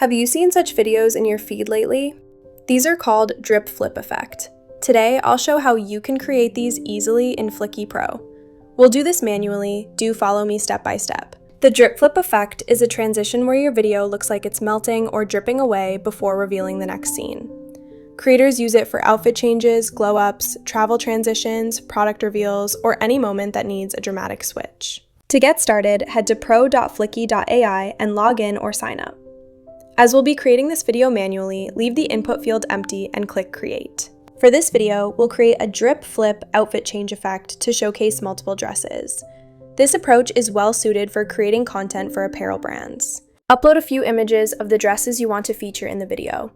Have you seen such videos in your feed lately? These are called drip flip effect. Today, I'll show how you can create these easily in Fliki Pro. We'll do this manually, do follow me step by step. The drip flip effect is a transition where your video looks like it's melting or dripping away before revealing the next scene. Creators use it for outfit changes, glow-ups, travel transitions, product reveals, or any moment that needs a dramatic switch. To get started, head to pro.fliki.ai and log in or sign up. As we'll be creating this video manually, leave the input field empty and click Create. For this video, we'll create a drip flip outfit change effect to showcase multiple dresses. This approach is well suited for creating content for apparel brands. Upload a few images of the dresses you want to feature in the video.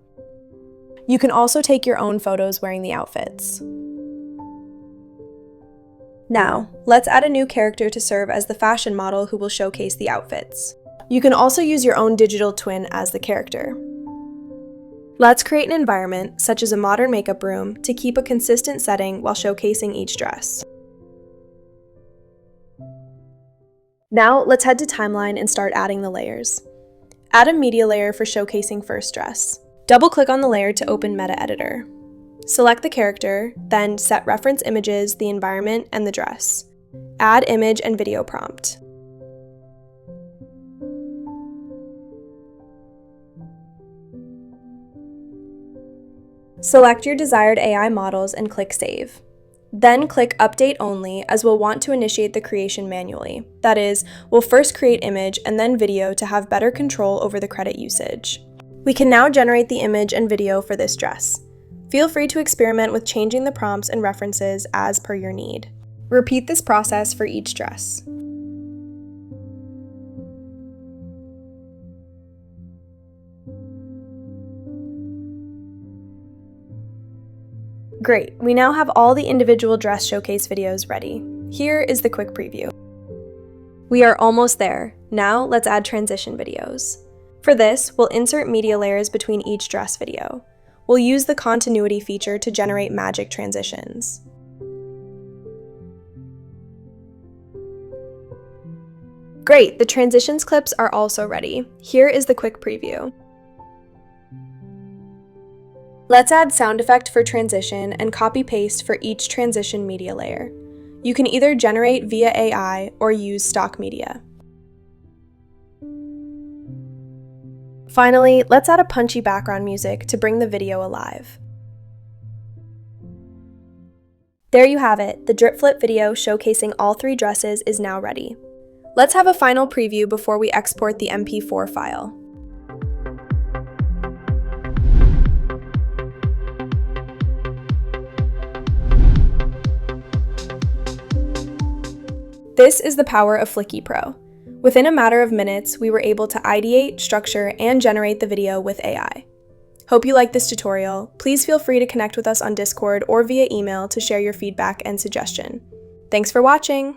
You can also take your own photos wearing the outfits. Now, let's add a new character to serve as the fashion model who will showcase the outfits. You can also use your own digital twin as the character. Let's create an environment, such as a modern makeup room, to keep a consistent setting while showcasing each dress. Now, let's head to Timeline and start adding the layers. Add a media layer for showcasing first dress. Double-click on the layer to open Meta Editor. Select the character, then set reference images, the environment, and the dress. Add image and video prompt. Select your desired AI models and click Save. Then click Update Only, as we'll want to initiate the creation manually. That is, we'll first create image and then video to have better control over the credit usage. We can now generate the image and video for this dress. Feel free to experiment with changing the prompts and references as per your need. Repeat this process for each dress. Great, we now have all the individual dress showcase videos ready. Here is the quick preview. We are almost there. Now let's add transition videos. For this, we'll insert media layers between each dress video. We'll use the continuity feature to generate magic transitions. Great, the transitions clips are also ready. Here is the quick preview. Let's add sound effect for transition and copy-paste for each transition media layer. You can either generate via AI or use stock media. Finally, let's add a punchy background music to bring the video alive. There you have it, the drip flip video showcasing all three dresses is now ready. Let's have a final preview before we export the MP4 file. This is the power of Fliki Pro. Within a matter of minutes, we were able to ideate, structure, and generate the video with AI. Hope you liked this tutorial. Please feel free to connect with us on Discord or via email to share your feedback and suggestion. Thanks for watching!